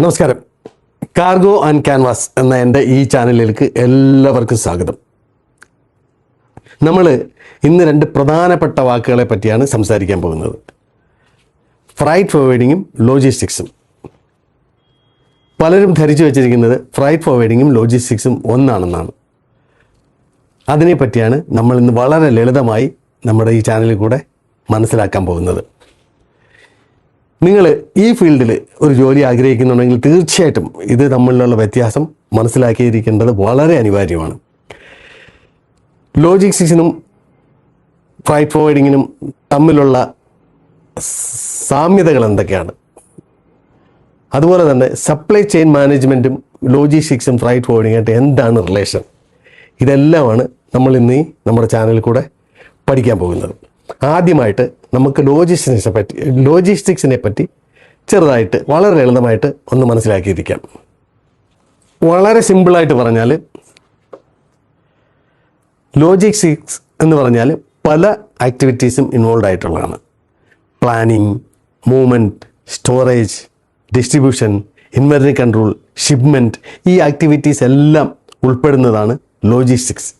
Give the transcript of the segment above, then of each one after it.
നമസ്കാരം. Cargo and canvas എന്ന എൻ്റെ ഈ ചാനലിലേക്ക് എല്ലാവർക്കും സ്വാഗതം. നമ്മൾ ഇന്ന് രണ്ട് പ്രധാനപ്പെട്ട വാക്കുകളെ പറ്റിയാണ് സംസാരിക്കാൻ പോകുന്നത്. ഫ്രൈറ്റ് ഫോർവേഡിങ്ങും ലോജിസ്റ്റിക്സും. പലരും ധരിച്ചു വച്ചിരിക്കുന്നത് ഫ്രൈറ്റ് ഫോർവേഡിങ്ങും ലോജിസ്റ്റിക്സും ഒന്നാണെന്നാണ്. അതിനെപ്പറ്റിയാണ് നമ്മൾ ഇന്ന് വളരെ ലളിതമായി നമ്മുടെ ഈ ചാനലിൽ കൂടെ മനസ്സിലാക്കാൻ പോകുന്നത്. നിങ്ങൾ ഈ ഫീൽഡിൽ ഒരു ജോലി ആഗ്രഹിക്കുന്നുണ്ടെങ്കിൽ തീർച്ചയായിട്ടും ഇത് തമ്മിലുള്ള വ്യത്യാസം മനസ്സിലാക്കിയിരിക്കേണ്ടത് വളരെ അനിവാര്യമാണ്. ലോജിസ്റ്റിക്സിനും ഫ്രൈറ്റ് ഫോർവേഡിങ്ങിനും തമ്മിലുള്ള സാമ്യതകൾ എന്തൊക്കെയാണ്, അതുപോലെ തന്നെ സപ്ലൈ ചെയിൻ മാനേജ്മെൻറ്റും ലോജിസ്റ്റിക്സും ഫ്രൈറ്റ് ഫോർവേഡിങ്ങായിട്ട് എന്താണ് റിലേഷൻ, ഇതെല്ലാമാണ് നമ്മൾ ഇന്ന് നമ്മുടെ ചാനലിൽ കൂടെ പഠിക്കാൻ പോകുന്നത്. ആദ്യമായിട്ട് നമുക്ക് ലോജിസ്റ്റിക്സിനെ പറ്റി ചെറുതായിട്ട് വളരെ ലളിതമായിട്ട് ഒന്ന് മനസ്സിലാക്കിയിരിക്കാം. വളരെ സിമ്പിളായിട്ട് പറഞ്ഞാൽ ലോജിസ്റ്റിക്സ് എന്ന് പറഞ്ഞാൽ പല ആക്ടിവിറ്റീസും ഇൻവോൾവ് ആയിട്ടുള്ളതാണ്. Planning, movement, storage, distribution, inventory control, shipment, ഈ ആക്ടിവിറ്റീസ് എല്ലാം ഉൾപ്പെടുന്നതാണ് ലോജിസ്റ്റിക്സ്.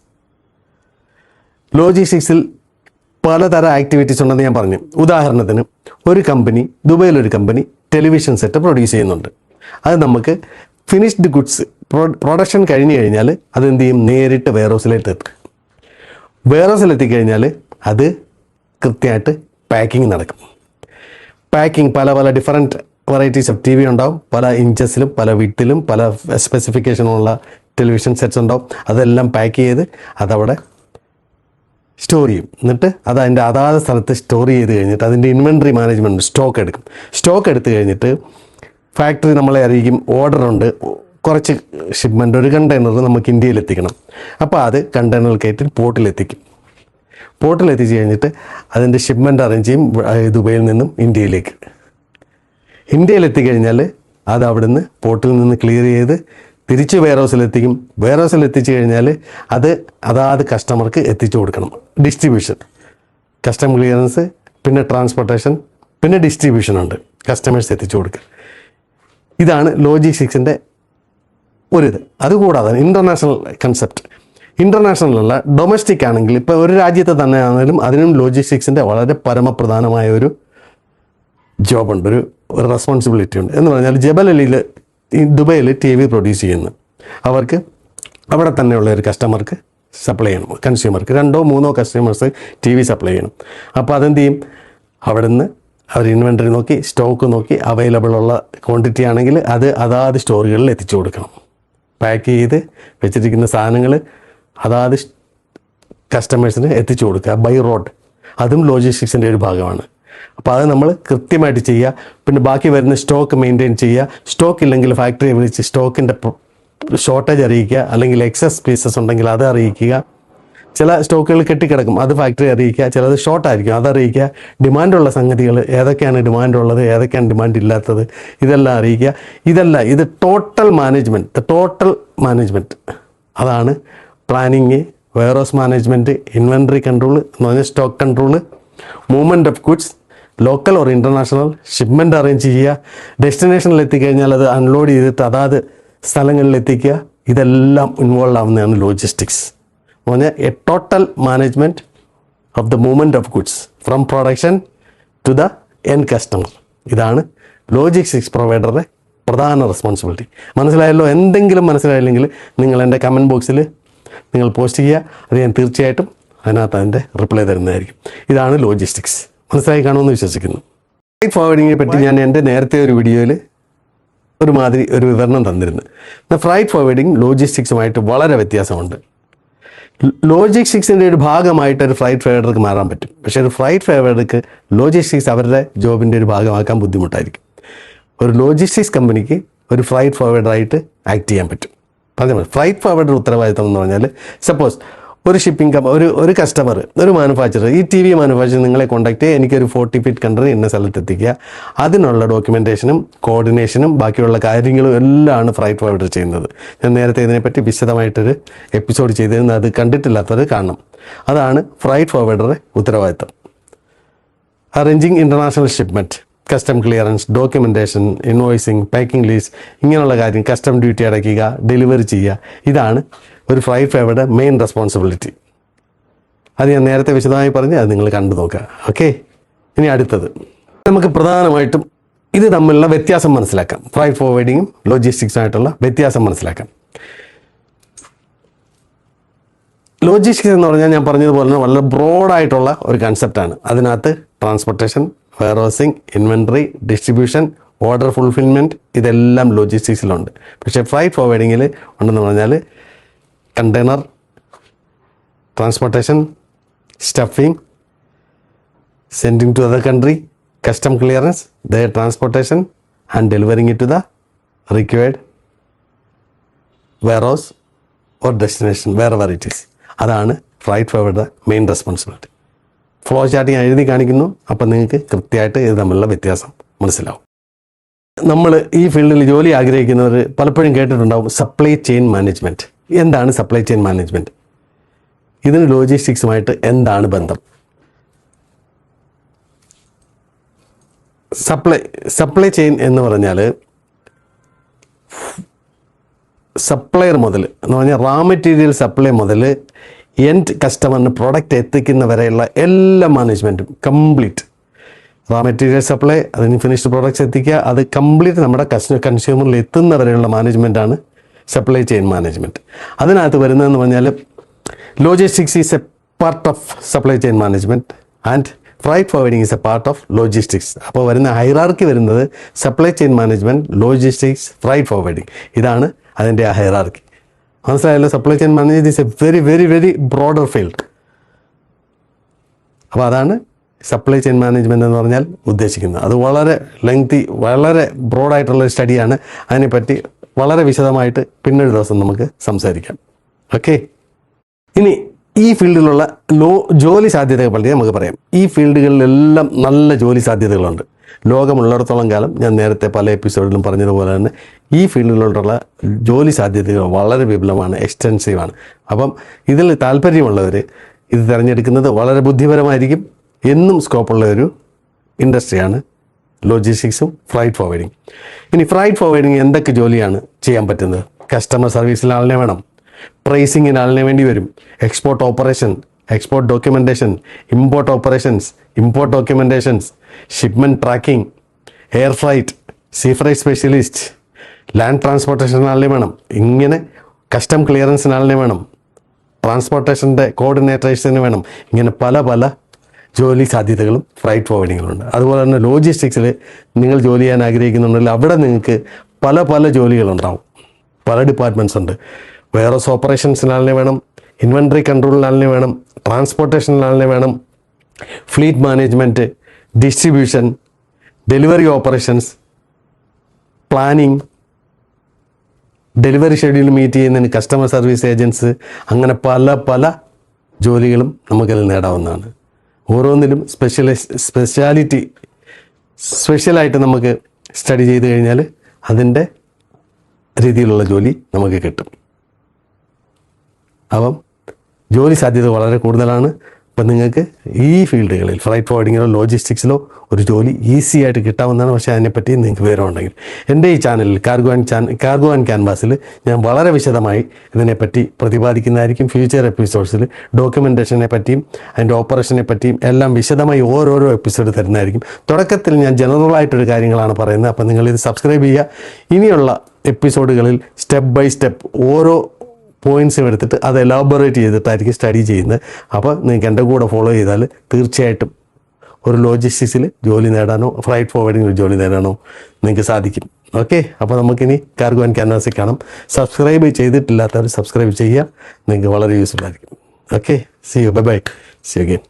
ലോജിസ്റ്റിക്സിൽ പലതരം ആക്ടിവിറ്റീസ് ഉണ്ടെന്ന് ഞാൻ പറഞ്ഞു. ഉദാഹരണത്തിന് ദുബൈയിലൊരു കമ്പനി ടെലിവിഷൻ സെറ്റ് പ്രൊഡ്യൂസ് ചെയ്യുന്നുണ്ട്. അത് നമുക്ക് ഫിനിഷ്ഡ് ഗുഡ്സ് പ്രൊഡക്ഷൻ കഴിഞ്ഞ് കഴിഞ്ഞാൽ അതെന്ത് ചെയ്യും, നേരിട്ട് വെയർഹൗസിലേക്ക് എത്തും. വെയർഹൗസിലെത്തിക്കഴിഞ്ഞാൽ അത് കൃത്യമായിട്ട് പാക്കിംഗ് നടക്കും. പാക്കിംഗ് പല ഡിഫറൻറ്റ് വെറൈറ്റീസ് ഓഫ് TV ഉണ്ടാവും. പല ഇഞ്ചസിലും പല വിഡ്ത്തിലും പല സ്പെസിഫിക്കേഷനുള്ള ടെലിവിഷൻ സെറ്റ്സ് ഉണ്ടാവും. അതെല്ലാം പാക്ക് ചെയ്ത് അതവിടെ സ്റ്റോർ ചെയ്യും. എന്നിട്ട് അത് അതിൻ്റെ അതാത് സ്ഥലത്ത് സ്റ്റോർ ചെയ്ത് കഴിഞ്ഞിട്ട് അതിൻ്റെ ഇൻവെൻട്രി മാനേജ്മെൻറ്റ് സ്റ്റോക്ക് എടുക്കും. സ്റ്റോക്ക് എടുത്തു കഴിഞ്ഞിട്ട് ഫാക്ടറി നമ്മളെ അറിയിക്കും, ഓർഡറുണ്ട്, കുറച്ച് ഷിപ്മെൻ്റ്, ഒരു കണ്ടെയ്നർ നമുക്ക് ഇന്ത്യയിൽ എത്തിക്കണം. അപ്പോൾ അത് കണ്ടെയ്നർ കയറ്റി പോർട്ടിലെത്തിക്കും. പോർട്ടിലെത്തിച്ച് കഴിഞ്ഞിട്ട് അതിൻ്റെ ഷിപ്മെൻറ്റ് അറേഞ്ച് ചെയ്യും ദുബൈയിൽ നിന്നും ഇന്ത്യയിലേക്ക്. ഇന്ത്യയിലെത്തിക്കഴിഞ്ഞാൽ അത് അവിടുന്ന് പോർട്ടിൽ നിന്ന് ക്ലിയർ ചെയ്ത് തിരിച്ച് വെയർഹൗസിലെത്തിക്കും. വെയർഹൗസിലെത്തിച്ച് കഴിഞ്ഞാൽ അത് അതാത് കസ്റ്റമർക്ക് എത്തിച്ചു കൊടുക്കണം. ഡിസ്ട്രിബ്യൂഷൻ, കസ്റ്റം ക്ലിയറൻസ്, പിന്നെ ട്രാൻസ്പോർട്ടേഷൻ, പിന്നെ ഡിസ്ട്രിബ്യൂഷൻ ഉണ്ട്, കസ്റ്റമേഴ്സ് എത്തിച്ചു കൊടുക്കുക. ഇതാണ് ലോജിസ്റ്റിക്സിൻ്റെ ഒരിത്. അതുകൂടാതെ ഇൻ്റർനാഷണൽ കൺസെപ്റ്റ്. ഇൻ്റർനാഷണലുള്ള ഡൊമസ്റ്റിക് ആണെങ്കിൽ ഇപ്പോൾ ഒരു രാജ്യത്തെ തന്നെ ആണെങ്കിലും അതിനും ലോജിസ്റ്റിക്സിൻ്റെ വളരെ പരമപ്രധാനമായ ഒരു ജോബുണ്ട്, ഒരു റെസ്പോൺസിബിലിറ്റി ഉണ്ട്. എന്ന് പറഞ്ഞാൽ ജബൽ അലിയിൽ ദുബൈയിൽ TV പ്രൊഡ്യൂസ് ചെയ്യുന്നു. അവർക്ക് അവിടെ തന്നെയുള്ള ഒരു കസ്റ്റമർക്ക് സപ്ലൈ ചെയ്യണം. കൺസ്യൂമർക്ക് 2-3 കസ്റ്റമേഴ്സ് TV സപ്ലൈ ചെയ്യണം. അപ്പോൾ അതെന്ത് ചെയ്യും, അവിടെ നിന്ന് അവർ ഇൻവെൻറ്ററി നോക്കി, സ്റ്റോക്ക് നോക്കി, അവൈലബിൾ ഉള്ള ക്വാണ്ടിറ്റി ആണെങ്കിൽ അത് അതാത് സ്റ്റോറുകളിൽ എത്തിച്ചു കൊടുക്കണം. പാക്ക് ചെയ്ത് വെച്ചിരിക്കുന്ന സാധനങ്ങൾ അതാത് കസ്റ്റമേഴ്സിന് എത്തിച്ചു കൊടുക്കുക ബൈ റോഡ്. അതും ലോജിസ്റ്റിക്സിൻ്റെ ഒരു ഭാഗമാണ്. അപ്പോൾ അത് നമ്മൾ കൃത്യമായിട്ട് ചെയ്യുക. പിന്നെ ബാക്കി വരുന്ന സ്റ്റോക്ക് മെയിൻറ്റെയിൻ ചെയ്യുക. സ്റ്റോക്ക് ഇല്ലെങ്കിൽ ഫാക്ടറിയെ വിളിച്ച് സ്റ്റോക്കിൻ്റെ ഷോർട്ടേജ് അറിയിക്കുക, അല്ലെങ്കിൽ എക്സസ് പീസസ് ഉണ്ടെങ്കിൽ അത് അറിയിക്കുക. ചില സ്റ്റോക്കുകൾ കെട്ടിക്കിടക്കും, അത് ഫാക്ടറി അറിയിക്കുക. ചിലത് ഷോർട്ടായിരിക്കും, അതറിയിക്കുക. ഡിമാൻഡുള്ള സംഗതികൾ ഏതൊക്കെയാണ് ഡിമാൻഡുള്ളത്, ഏതൊക്കെയാണ് ഡിമാൻഡ് ഇല്ലാത്തത്, ഇതെല്ലാം അറിയിക്കുക. ഇത് ടോട്ടൽ മാനേജ്മെൻറ്റ്. അതാണ് planning, warehouse management, inventory control എന്ന് പറഞ്ഞാൽ stock control, movement of goods, local or international, shipment arrange ചെയ്യുക, ഡെസ്റ്റിനേഷനിൽ എത്തിക്കഴിഞ്ഞാൽ അത് അൺലോഡ് ചെയ്തിട്ട് അതാത് സ്ഥലങ്ങളിൽ എത്തിക്കുക. ഇതെല്ലാം ഇൻവോൾവ് ആവുന്നതാണ് ലോജിസ്റ്റിക്സ് എന്ന് പറഞ്ഞാൽ a total management of the movement of goods from production to the end customer. ഇതാണ് ലോജിസ്റ്റിക്സ് പ്രൊവൈഡറുടെ പ്രധാന റെസ്പോൺസിബിലിറ്റി. മനസ്സിലായല്ലോ? എന്തെങ്കിലും മനസ്സിലായില്ലെങ്കിൽ നിങ്ങൾ എൻ്റെ കമൻറ്റ് ബോക്സിൽ നിങ്ങൾ പോസ്റ്റ് ചെയ്യുക. അത് ഞാൻ തീർച്ചയായിട്ടും അതിനകത്ത് അതിൻ്റെ റിപ്ലൈ തരുന്നതായിരിക്കും. ഇതാണ് ലോജിസ്റ്റിക്സ്. മനസ്സിലായി കാണുമെന്ന് വിശ്വസിക്കുന്നു. ഫ്രൈറ്റ് ഫോർവേഡിങ്ങിനെ പറ്റി ഞാൻ എൻ്റെ നേരത്തെ ഒരു വീഡിയോയിൽ ഒരു വിവരണം തന്നിരുന്നു. ഫ്രൈറ്റ് ഫോർവേഡിങ് ലോജിസ്റ്റിക്സുമായിട്ട് വളരെ വ്യത്യാസമുണ്ട്. ലോജിസ്റ്റിക്സിൻ്റെ ഒരു ഭാഗമായിട്ട് ഒരു ഫ്രൈറ്റ് ഫോർവേഡർക്ക് മാറാൻ പറ്റും. പക്ഷേ ഒരു ഫ്രൈറ്റ് ഫോർവേഡർക്ക് ലോജിസ്റ്റിക്സ് അവരുടെ ജോബിൻ്റെ ഒരു ഭാഗമാക്കാൻ ബുദ്ധിമുട്ടായിരിക്കും. ഒരു ലോജിസ്റ്റിക്സ് കമ്പനിക്ക് ഒരു ഫ്രൈറ്റ് ഫോർവേഡറായിട്ട് ആക്ട് ചെയ്യാൻ പറ്റും. പറഞ്ഞാൽ ഫ്രൈറ്റ് ഫോർവേഡർ ഉത്തരവാദിത്തം എന്ന് പറഞ്ഞാൽ, സപ്പോസ് ഒരു ഷിപ്പിംഗ് ഒരു കസ്റ്റമർ, ഒരു മാനുഫാക്ചറർ, ഈ TV മാനുഫാക്ചർ നിങ്ങളെ കോൺടാക്ട് ചെയ്യുക, എനിക്കൊരു 40 ഫീറ്റ് കണ്ടെയ്നർ ഇന്ന സ്ഥലത്ത് എത്തിക്കുക. അതിനുള്ള ഡോക്യുമെൻറ്റേഷനും കോർഡിനേഷനും ബാക്കിയുള്ള കാര്യങ്ങളും എല്ലാമാണ് ഫ്രൈറ്റ് ഫോർവേഡർ ചെയ്യുന്നത്. ഞാൻ നേരത്തെ ഇതിനെപ്പറ്റി വിശദമായിട്ടൊരു എപ്പിസോഡ് ചെയ്തിരുന്നു, അത് കണ്ടിട്ടില്ലാത്തവർ കാണണം. അതാണ് ഫ്രൈറ്റ് ഫോർവേഡറുടെ ഉത്തരവാദിത്തം. Arranging international shipment, custom clearance, documentation, invoicing, packing lease, ഇങ്ങനെയുള്ള കാര്യം, കസ്റ്റം ഡ്യൂട്ടി അടയ്ക്കുക, ഡെലിവറി ചെയ്യുക, ഇതാണ് ഒരു ഫ്രൈറ്റ് ഫേവറുടെ മെയിൻ റെസ്പോൺസിബിലിറ്റി. അത് ഞാൻ നേരത്തെ വിശദമായി പറഞ്ഞ് അത് നിങ്ങൾ കണ്ടു നോക്കുക. ഓക്കെ, ഇനി അടുത്തത് നമുക്ക് പ്രധാനമായിട്ടും ഇത് തമ്മിലുള്ള വ്യത്യാസം മനസ്സിലാക്കാം. ഫ്രൈറ്റ് ഫോർവേഡിങ്ങും ലോജിസ്റ്റിക്സുമായിട്ടുള്ള വ്യത്യാസം മനസ്സിലാക്കാം. ലോജിസ്റ്റിക്സ് എന്ന് പറഞ്ഞാൽ ഞാൻ പറഞ്ഞതുപോലെ തന്നെ വളരെ ബ്രോഡായിട്ടുള്ള ഒരു കൺസെപ്റ്റാണ്. അതിനകത്ത് transportation, warehousing, inventory, distribution, order fulfilment, ഇതെല്ലാം ലോജിസ്റ്റിക്സിലുണ്ട്. പക്ഷേ ഫ്രൈറ്റ് ഫോർവേഡിങ്ങിൽ ഉണ്ടെന്ന് പറഞ്ഞാൽ container, transportation, stuffing, sending to other country, custom clearance, their transportation and delivering it to the required warehouse or destination, wherever it is. അതാണ് ഫ്രൈറ്റ് ഫോർവേഡുടെ main responsibility. Flow chart ഞാൻ എഴുതി കാണിക്കുന്നു, അപ്പം നിങ്ങൾക്ക് കൃത്യമായിട്ട് ഇത് തമ്മിലുള്ള വ്യത്യാസം മനസ്സിലാവും. നമ്മൾ ഈ ഫീൽഡിൽ ജോലി ആഗ്രഹിക്കുന്നവർ പലപ്പോഴും കേട്ടിട്ടുണ്ടാവും സപ്ലൈ ചെയിൻ മാനേജ്മെൻറ്റ്. എന്താണ് സപ്ലൈ ചെയിൻ മാനേജ്മെൻറ്റ്? ഇതിന് ലോജിസ്റ്റിക്സുമായിട്ട് എന്താണ് ബന്ധം? സപ്ലൈ ചെയിൻ എന്ന് പറഞ്ഞാൽ സപ്ലയർ മുതൽ എന്ന് പറഞ്ഞാൽ റാ മെറ്റീരിയൽ സപ്ലൈ മുതൽ എൻഡ് കസ്റ്റമറിന് പ്രൊഡക്റ്റ് എത്തിക്കുന്നവരെയുള്ള എല്ലാ മാനേജ്മെൻറ്റും കംപ്ലീറ്റ്. റാ മെറ്റീരിയൽ സപ്ലൈ, അതിന് ഫിനിഷ്ഡ് പ്രോഡക്റ്റ്സ് എത്തിക്കുക, അത് കംപ്ലീറ്റ് നമ്മുടെ കൺസ്യൂമറിൽ എത്തുന്നവരെയുള്ള മാനേജ്മെൻറ്റാണ് സപ്ലൈ ചെയിൻ മാനേജ്മെൻറ്റ്. അതിനകത്ത് വരുന്നതെന്ന് പറഞ്ഞാൽ logistics is A part of supply chain management and freight forwarding is A part of logistics. അപ്പോൾ വരുന്ന ഹൈറാർക്കി വരുന്നത് supply chain management, logistics, freight forwarding. ഇതാണ് അതിൻ്റെ ആ ഹൈറാർക്കി. മനസ്സിലായല്ലോ? Supply chain management is A very very very broader field. അപ്പോൾ അതാണ് supply chain management എന്ന് പറഞ്ഞാൽ ഉദ്ദേശിക്കുന്നത്. അത് വളരെ ലെങ്തി, വളരെ ബ്രോഡായിട്ടുള്ളൊരു സ്റ്റഡിയാണ്. അതിനെപ്പറ്റി വളരെ വിശദമായിട്ട് പിന്നൊരു ദിവസം നമുക്ക് സംസാരിക്കാം. ഓക്കെ, ഇനി ഈ ഫീൽഡിലുള്ള ജോലി സാധ്യതകളെ പറ്റി നമുക്ക് പറയാം. ഈ ഫീൽഡുകളിലെല്ലാം നല്ല ജോലി സാധ്യതകളുണ്ട്. ലോകമുള്ളിടത്തോളം കാലം ഞാൻ നേരത്തെ പല എപ്പിസോഡിലും പറഞ്ഞതുപോലെ തന്നെ ഈ ഫീൽഡുകളിലുള്ള ജോലി സാധ്യതകൾ വളരെ വിപുലമാണ്, എക്സ്റ്റെൻസീവാണ്. അപ്പം ഇതിൽ താല്പര്യമുള്ളവർ ഇത് തിരഞ്ഞെടുക്കുന്നത് വളരെ ബുദ്ധിപരമായിരിക്കും. എന്നും സ്കോപ്പുള്ള ഒരു ഇൻഡസ്ട്രിയാണ് ലോജിസ്റ്റിക്സും ഫ്രൈറ്റ് ഫോർവേഡിങ്. ഇനി ഫ്രൈറ്റ് ഫോർവേഡിങ് എന്തൊക്കെ ജോലിയാണ് ചെയ്യാൻ പറ്റുന്നത്? കസ്റ്റമർ സർവീസിൽ ആളിനെ വേണം, പ്രൈസിങ്ങിന് ആളിനെ വേണ്ടി വരും, export operation, export documentation, import operations, import documentations, shipment tracking, air flight, sea freight specialist, land transportation ആളിനെ വേണം, ഇങ്ങനെ കസ്റ്റം ക്ലിയറൻസിന് ആളിനെ വേണം, ട്രാൻസ്പോർട്ടേഷൻ്റെ കോർഡിനേറ്റേഴ്സിന് വേണം. ഇങ്ങനെ പല പല ജോലി സാധ്യതകളും ഫ്രൈറ്റ് ഫോർവേഡിങ്ങിലുണ്ട്. അതുപോലെ തന്നെ ലോജിസ്റ്റിക്സിൽ നിങ്ങൾ ജോലി ചെയ്യാൻ ആഗ്രഹിക്കുന്നുണ്ടെങ്കിൽ അവിടെ നിങ്ങൾക്ക് പല പല ജോലികളുണ്ടാവും. പല ഡിപ്പാർട്ട്മെൻറ്റ്സ് ഉണ്ട്. വെയർഹൗസ് ഓപ്പറേഷൻസിനാളിനെ വേണം, ഇൻവെൻട്രി കൺട്രോളിനാളിനെ വേണം, ട്രാൻസ്പോർട്ടേഷനിനാളിനെ വേണം, fleet management, distribution, delivery operations, planning, delivery schedule meet ചെയ്യുന്നതിന് കസ്റ്റമർ സർവീസ് ഏജൻസ്, അങ്ങനെ പല പല ജോലികളും നമുക്കതിൽ നേടാവുന്നതാണ്. ഓരോന്നിലും സ്പെഷ്യലായിട്ട് നമുക്ക് സ്റ്റഡി ചെയ്ത് കഴിഞ്ഞാൽ അതിൻ്റെ രീതിയിലുള്ള ജോലി നമുക്ക് കിട്ടും. അപ്പം ജോലി സാധ്യത വളരെ കൂടുതലാണ്. അപ്പം നിങ്ങൾക്ക് ഈ ഫീൽഡുകളിൽ ഫ്രൈറ്റ് ഫോർവേഡിങ്ങിലോ ലോജിസ്റ്റിക്സിലോ ഒരു ജോലി ഈസി ആയിട്ട് കിട്ടാവുന്നതാണ്. പക്ഷേ അതിനെപ്പറ്റി നിങ്ങൾക്ക് വിവരമുണ്ടെങ്കിൽ എൻ്റെ ഈ ചാനലിൽ കാർഗോ ആൻഡ് ക്യാൻവാസിൽ ഞാൻ വളരെ വിശദമായി ഇതിനെപ്പറ്റി പ്രതിപാദിക്കുന്നതായിരിക്കും. ഫ്യൂച്ചർ എപ്പിസോഡ്സിൽ ഡോക്യുമെൻറ്റേഷനെ പറ്റിയും അതിൻ്റെ ഓപ്പറേഷനെ പറ്റിയും എല്ലാം വിശദമായി ഓരോരോ എപ്പിസോഡ് തരുന്നതായിരിക്കും. തുടക്കത്തിൽ ഞാൻ ജനറലായിട്ടൊരു കാര്യങ്ങളാണ് പറയുന്നത്. അപ്പം നിങ്ങളിത് സബ്സ്ക്രൈബ് ചെയ്യുക. ഇനിയുള്ള എപ്പിസോഡുകളിൽ സ്റ്റെപ്പ് ബൈ സ്റ്റെപ്പ് ഓരോ പോയിൻറ്റ്സും എടുത്തിട്ട് അത് എലാബറേറ്റ് ചെയ്തിട്ടായിരിക്കും സ്റ്റഡി ചെയ്യുന്നത്. അപ്പോൾ നിങ്ങൾക്ക് എൻ്റെ കൂടെ ഫോളോ ചെയ്താൽ തീർച്ചയായിട്ടും ഒരു ലോജിസ്റ്റിക്സിൽ ജോലി നേടാനോ ഫ്രൈറ്റ് ഫോർവേഡിങ്ങിൽ ജോലി നേടാനോ നിങ്ങൾക്ക് സാധിക്കും. ഓക്കെ, അപ്പോൾ നമുക്കിനി കാർഗോ ആൻഡ് ക്യാൻവാസിൽ കാണാം. സബ്സ്ക്രൈബ് ചെയ്തിട്ടില്ലാത്തവർ സബ്സ്ക്രൈബ് ചെയ്യുക, നിങ്ങൾക്ക് വളരെ യൂസ്ഫുൾ ആയിരിക്കും. Okay, see you, bye bye, see you again.